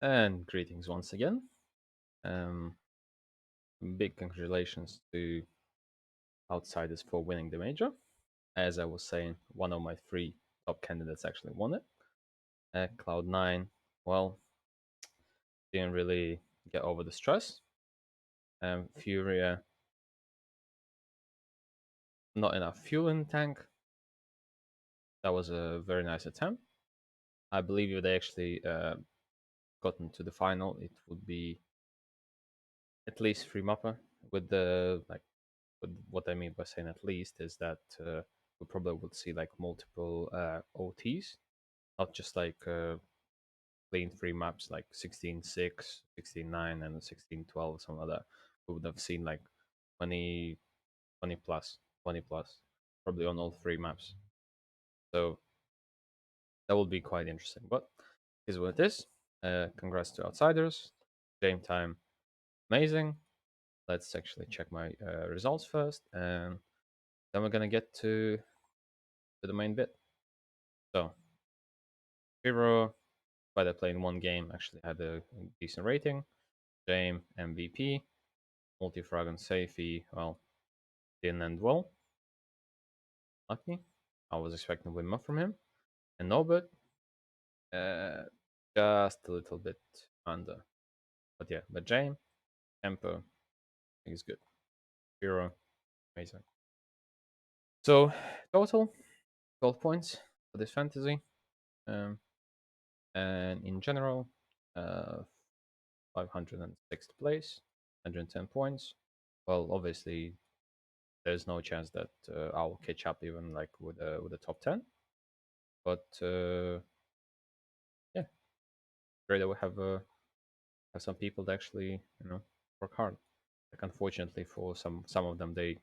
And greetings once again. Um, Big congratulations to Outsiders for winning the major. As I was saying, one of my three top candidates actually won it. Cloud9, well, didn't really get over the stress. Furia, not enough fuel in the tank. That was a very nice attempt. I believe if they actually gotten to the final, it would be at least three mapper. With the what I mean by saying at least is that we probably would see like multiple OTs, not just like playing three maps like 16-6, 16-9, and 16-12, something like that. We would have seen like 20, 20 plus, 20 plus, probably on all three maps. So that would be quite interesting. But here's what it is. Congrats to Outsiders. Game time, amazing. Let's actually check my results first, and then we're gonna get to the main bit. So, Hero, by playing one game, actually had a decent rating. Jame, MVP. Multifrag and Safety, well, didn't end well. Lucky. I was expecting way more from him. And Norbert, uh, just a little bit under. But yeah, but Jame, Tempo, I think is good. Hero, amazing. So, total 12 points for this fantasy. Um, and in general, uh, 506th place, 110 points. Well, obviously, there's no chance that I'll catch up even like with the top 10. But yeah, great that we have some people that actually work hard. Like unfortunately for some of them, they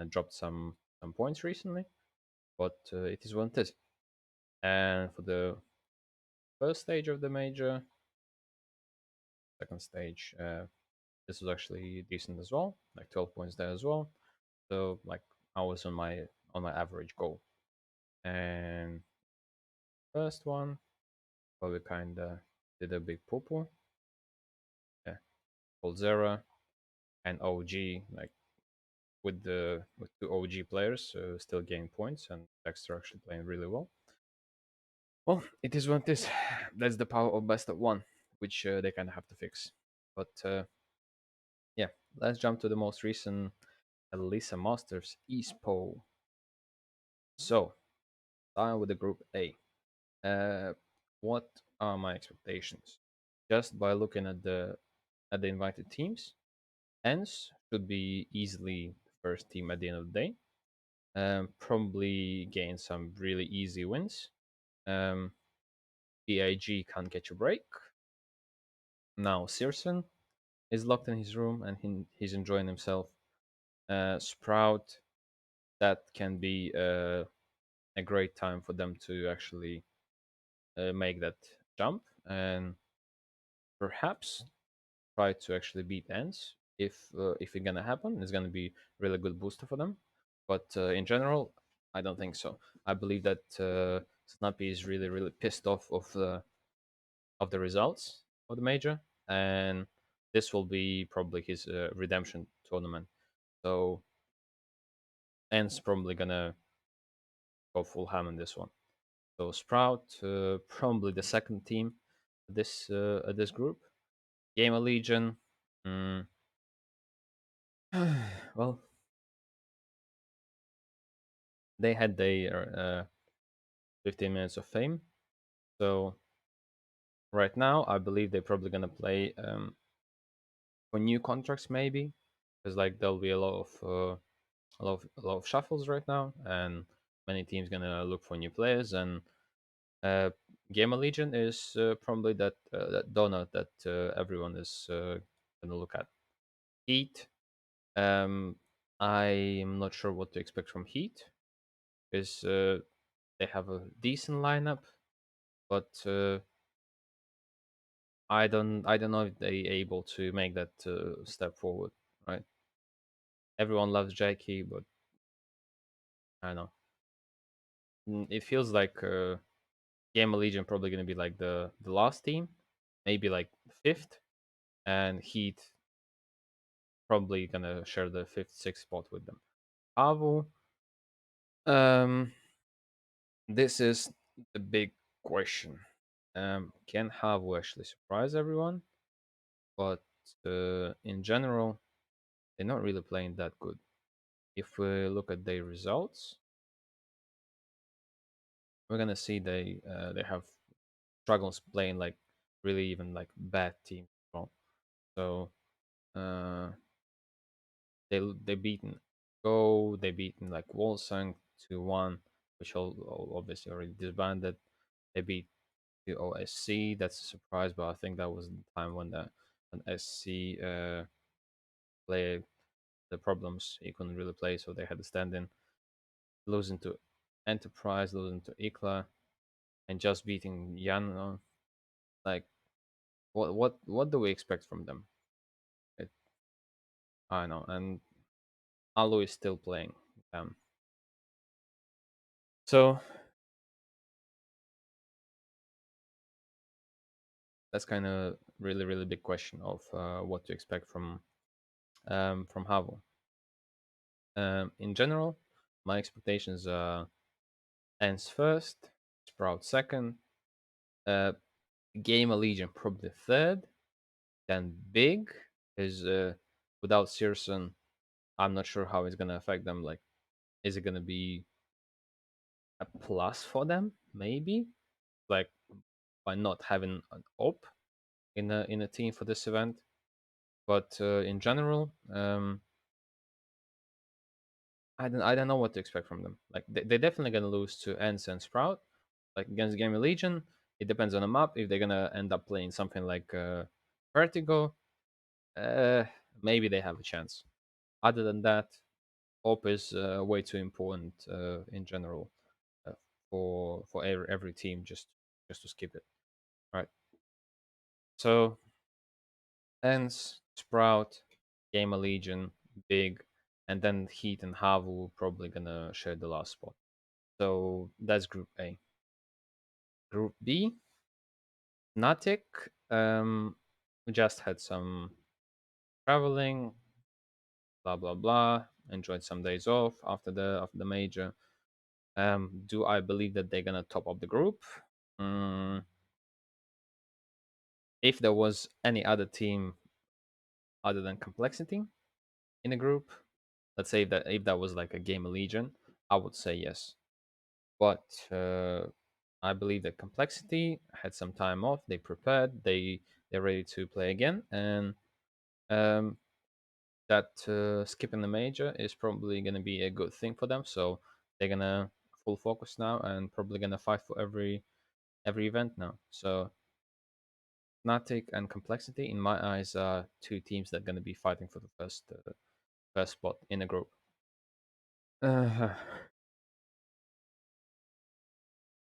dropped some points recently, but it is what it is. And for the first stage of the major, second stage, this was actually decent as well, like 12 points there as well. So like I was on my average goal. And first one, well, we kind of did a big poo poo. Yeah, Cold Zera and OG, like with two OG players, still getting points, and Dexter actually playing really well. Well, it is what it is. That's the power of best of one, which they kind of have to fix. But yeah, let's jump to the most recent Elisa Masters Espoo. So, starting with the Group A. What are my expectations? Just by looking at the invited teams, ENS should be easily the first team at the end of the day. Probably gain some really easy wins. Um, BIG can't catch a break. Now Searson is locked in his room and he's enjoying himself. Sprout, that can be a great time for them to actually make that jump and perhaps try to actually beat ends if it's gonna happen. It's gonna be really good booster for them. But in general, I don't think so. I believe that Snappy is really pissed off of the results of the major, and this will be probably his redemption tournament. So ends probably gonna go full ham in this one. So Sprout, probably the second team at this group. Gamer Legion. Mm, well, they had their 15 minutes of fame. So right now, I believe they're probably gonna play for new contracts, maybe, because like there'll be a lot of shuffles right now, and many teams gonna look for new players. And uh, Gamer Legion is probably that donut that everyone is gonna look at. Heat. Um, I'm not sure what to expect from Heat, because they have a decent lineup, but I don't know if they able to make that step forward. Right? Everyone loves Jackie, but I don't know. It feels like Game Legion probably gonna be like the last team, maybe like fifth, and Heat probably gonna share the fifth, sixth spot with them. Avo, um, this is the big question. Can Havo actually surprise everyone? But in general, they're not really playing that good. If we look at their results, we're gonna see they have struggles playing like really even like bad teams. So uh, they beaten Go, they beaten like Wolsung 2-1, which all obviously already disbanded. They beat the OSC. That's a surprise, but I think that was the time when the when SC played the problems. He couldn't really play, so they had to stand in. Losing to Enterprise, losing to Ikla, and just beating Yan. Like, what do we expect from them? It, I know, and Alu is still playing. Um, so that's kind of really big question of what to expect from Havo. In general, my expectations are Ends first, Sprout second, uh, Game Allegiant probably third, then Big is without Searson. I'm not sure how it's gonna affect them. Like, is it gonna be a plus for them? Maybe, like by not having an op in a team for this event. But in general, I don't know what to expect from them. Like they're definitely gonna lose to Ents and Sprout. Like against Game of Legion, it depends on the map. If they're gonna end up playing something like Vertigo, uh, maybe they have a chance. Other than that, Op is way too important in general uh, for every team just to skip it. Right. So Ents, Sprout, Game of Legion, Big, and then Heat and Havu probably gonna share the last spot. So that's Group A. Group B, Fnatic. We just had some traveling, blah blah blah. Enjoyed some days off after the major. Do I believe that they're gonna top up the group? Mm, if there was any other team other than Complexity in the group, let's say that if that was like a Game of Legion, I would say yes. But I believe that Complexity had some time off. They prepared. They're ready to play again, and um, that skipping the major is probably going to be a good thing for them. So they're gonna full focus now and probably gonna fight for every event now. So Fnatic and Complexity, in my eyes, are two teams that are going to be fighting for the first spot in the group. Uh,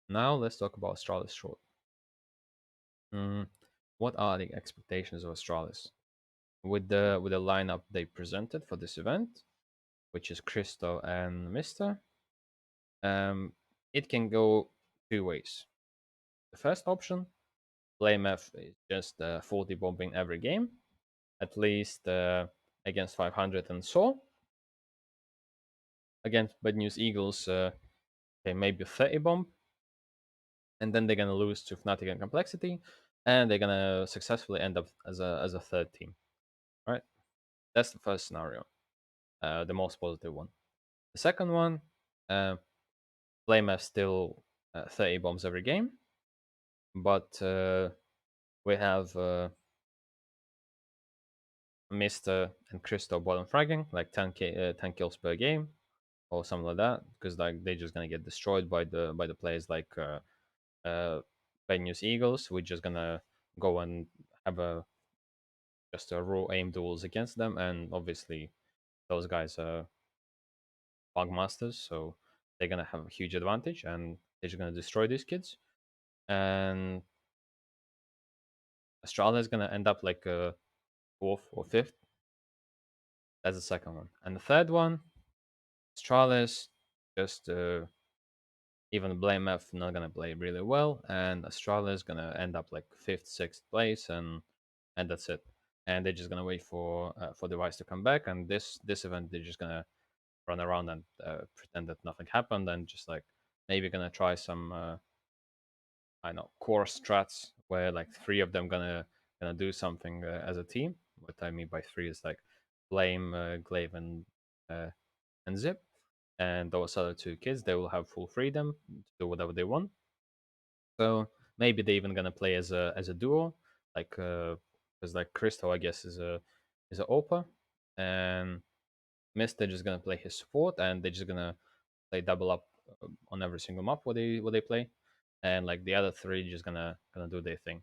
Now let's talk about Astralis short. Mm, what are the expectations of Astralis? With the lineup they presented for this event, which is Christo and Mister, um, it can go two ways. The first option, BlameF is just 40 bombing every game, at least against 500 and so. Against Bad News Eagles, okay, maybe 30 bomb, and then they're gonna lose to Fnatic and Complexity, and they're gonna successfully end up as a third team. Right? That's the first scenario, the most positive one. The second one, uh, BlameF still 30 bombs every game, but we have Mister and Christo bottom fragging like 10 kills per game or something like that, because like they're just gonna get destroyed by the players like Bad News Eagles. We're just gonna go and have a just a raw aim duels against them, and obviously those guys are bug masters, so they're gonna have a huge advantage, and they're just gonna destroy these kids. And Australia is gonna end up like a fourth or fifth. That's the second one, and the third one, Astralis just even Blame F not gonna play really well, and Australia is gonna end up like fifth, sixth place, and and that's it. And they're just gonna wait for device to come back, and this event they're just gonna run around and pretend that nothing happened, and just like maybe gonna try some I know core strats where like three of them gonna do something as a team. What I mean by three is like Flame, Glaive, uh, and Zip, and those other two kids they will have full freedom to do whatever they want. So maybe they're even gonna play as a duo, like because like Crystal I guess is a Opa, and Mister just gonna play his support, and they're just gonna play double up on every single map where they play, and like the other three just gonna do their thing.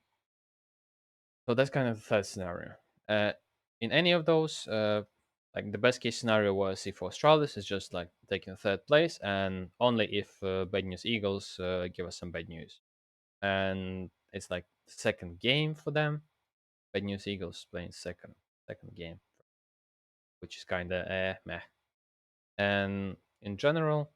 So that's kind of the third scenario. Uh, in any of those, like the best case scenario was if Australis is just like taking third place, and only if Bad News Eagles give us some bad news, and it's like second game for them. Bad News Eagles playing second game, which is kind of meh. And in general,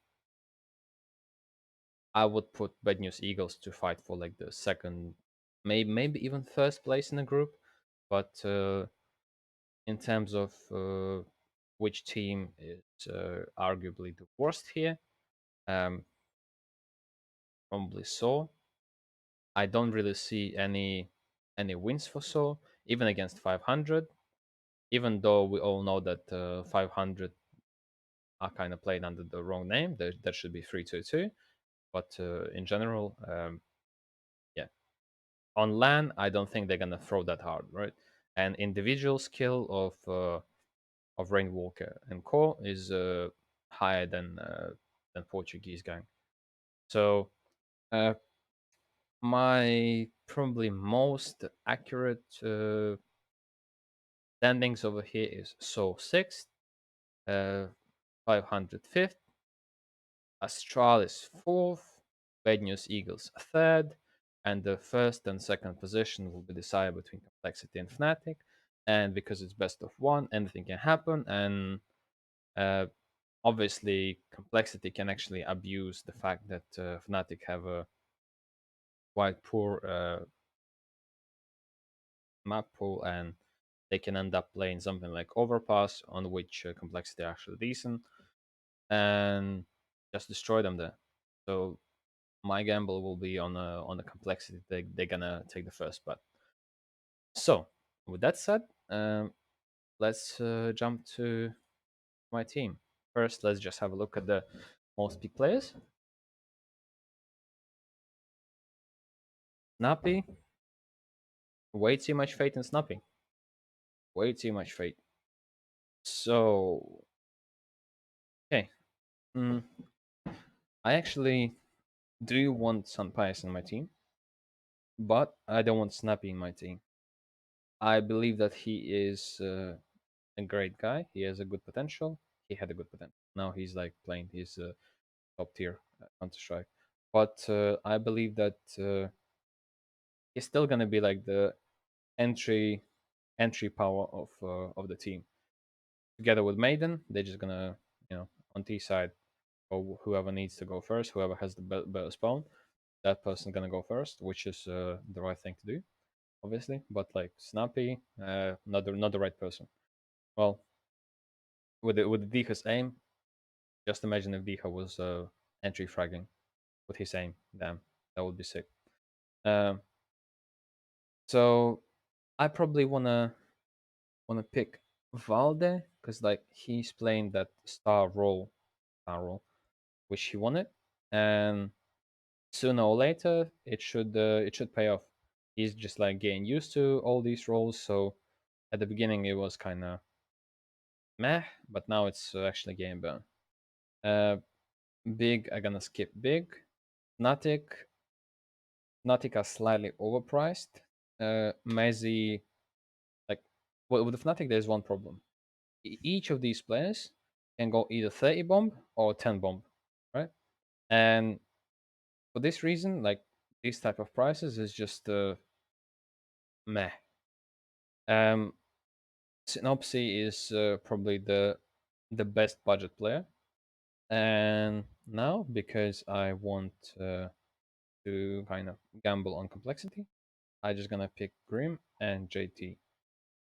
I would put Bad News Eagles to fight for like the second, maybe even first place in the group. But in terms of which team is arguably the worst here, um, probably so. I don't really see any wins for so, even against 500. Even though we all know that 500 are kind of played under the wrong name, there should be 322. But in general, yeah, on LAN, I don't think they're gonna throw that hard, right? And individual skill of Rainwalker and Core is higher than Portuguese gang. So uh, my probably most accurate standings over here is So sixth, 505th, Astralis fourth, Bad News Eagles third, and the first and second position will be decided between Complexity and Fnatic. And because it's best of one, anything can happen. And uh, obviously, Complexity can actually abuse the fact that Fnatic have a quite poor map pool, and they can end up playing something like Overpass, on which Complexity are actually decent, and just destroy them there. So my gamble will be on the Complexity. They're gonna take the first bet. So with that said, let's jump to my team. First, let's just have a look at the most pick players. Snappy, way too much faith in Snappy. Way too much faith. So, okay. Mm, I actually do want Sunpies in my team, but I don't want Snappy in my team. I believe that he is a great guy. He has a good potential. He had a good potential. Now he's like playing his top tier Counter Strike. But I believe that he's still gonna be like the entry entry power of the team. Together with Maiden, they're just gonna on T side, or whoever needs to go first, whoever has the better spawn, that person gonna go first, which is the right thing to do, obviously. But like Snappy, not the right person. Well, with Vika's aim, just imagine if Vika was entry fragging with his aim. Damn, that would be sick. Um, so I probably wanna pick Valde because like he's playing that star role, which he wanted, and sooner or later it should pay off. He's just like getting used to all these roles, so at the beginning it was kind of meh, but now it's actually getting better. Uh, Big, I'm gonna skip big. Fnatic, Fnatic are slightly overpriced. Mezzy, like, well, with the Fnatic, there's one problem. Each of these players can go either 30 bomb or 10 bomb, right? And for this reason, like, these type of prices is just meh. Um, Synopsy is probably the best budget player, and now because I want to kind of gamble on complexity, I just gonna pick Grim and JT.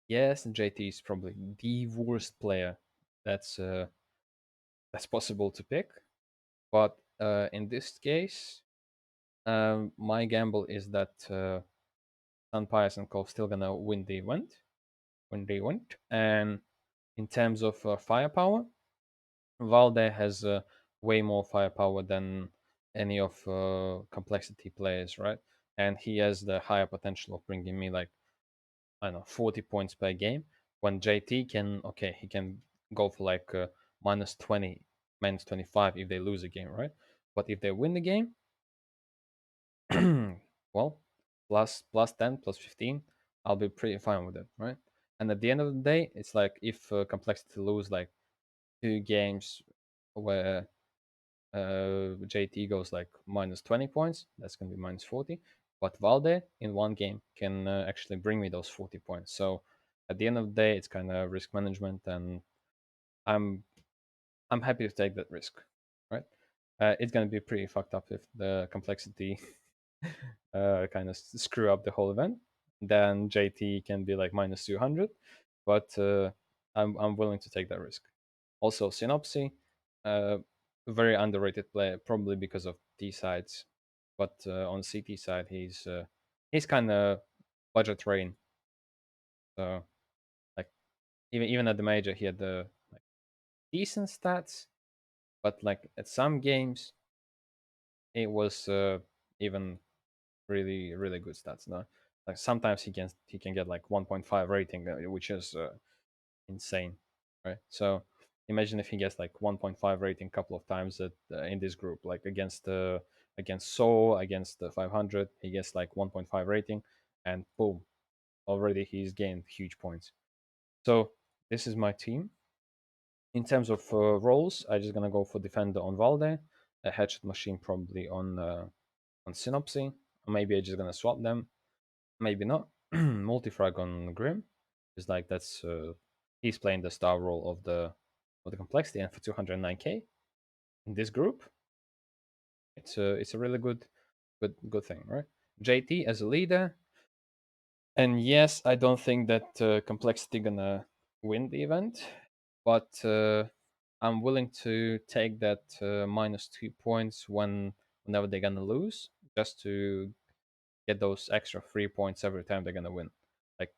Yes, JT is probably the worst player that's possible to pick. But in this case, my gamble is that Sunpies and Cove still gonna win the event when they went. And in terms of firepower, Valde has way more firepower than any of complexity players, right? And he has the higher potential of bringing me like I don't know 40 points per game. When JT can, okay, he can go for like minus 20, minus 25 if they lose a game, right? But if they win the game, well, plus 10, plus 15, I'll be pretty fine with it, right? And at the end of the day, it's like if complexity lose like 2 games where JT goes like minus 20 points, that's going to be minus 40. But Valde in one game can actually bring me those 40 points. So at the end of the day, it's kind of risk management, and I'm I'm happy to take that risk, right? It's going to be pretty fucked up if the complexity kind of screw up the whole event. Then JT can be like minus 200, but I'm willing to take that risk. Also, Synopsy, uh, very underrated player, probably because of T sides, but on CT side, he's kind of budget train. So like even at the major, he had the like decent stats, but like at some games, it was even really good stats. No, like sometimes he can get like 1.5 rating, which is insane, right? So imagine if he gets like 1.5 rating a couple of times in this group, like against Soul, against the 500, he gets like 1.5 rating, and boom, already he's gained huge points. So this is my team. In terms of roles, I'm just gonna go for defender on Valde, a hatchet machine probably on Synopsy. Maybe I'm just gonna swap them. Maybe not. Multifrag on Grim is like he's playing the star role of the complexity, and for 209k in this group, it's a really good thing, right? JT as a leader, and yes, I don't think that complexity gonna win the event, but I'm willing to take that minus 2 points whenever they're gonna lose, just to get those extra 3 points every time they're gonna win. Like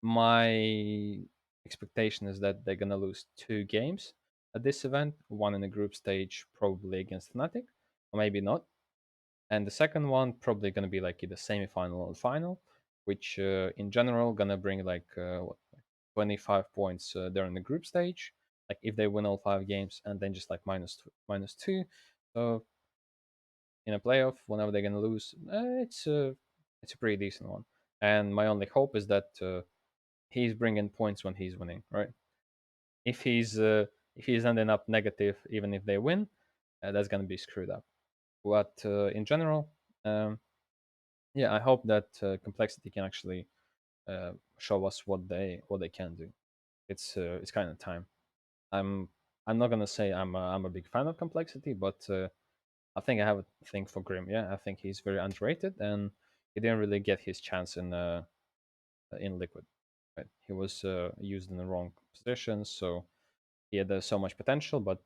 my expectation is that they're gonna lose 2 games at this event, one in the group stage, probably against Fnatic, or maybe not, and the second one probably gonna be like either semi-final or final, which in general gonna bring like 25 points during the group stage, like if they win all 5 games, and then just like minus two. So in a playoff, whenever they're gonna lose, it's a pretty decent one. And my only hope is that he's bringing points when he's winning, right? If he's ending up negative, even if they win, that's gonna be screwed up. But in general, um, yeah, I hope that complexity can actually show us what they can do. It's kind of time. I'm I'm not gonna say I'm a big fan of complexity, but I think I have a thing for Grim. Yeah, I think he's very underrated, and he didn't really get his chance in Liquid. Right? He was used in the wrong positions, so he had so much potential, but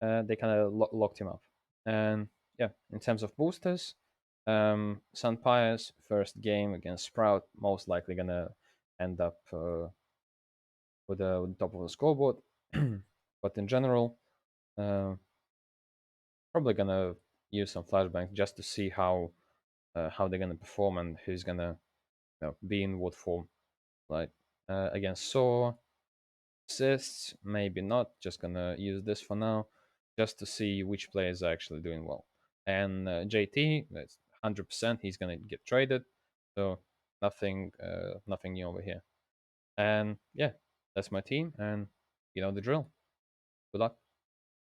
locked him up. And yeah, in terms of boosters, Sunpire's first game against Sprout most likely gonna end up with the top of the scoreboard. But in general, uh, probably gonna use some flashbangs just to see how they're gonna perform and who's gonna be in what form. Like against Saw, assists, maybe not. Just gonna use this for now, just to see which players are actually doing well. And JT, that's 100%. He's gonna get traded, so nothing new over here. And yeah, that's my team, and you know the drill. Good luck.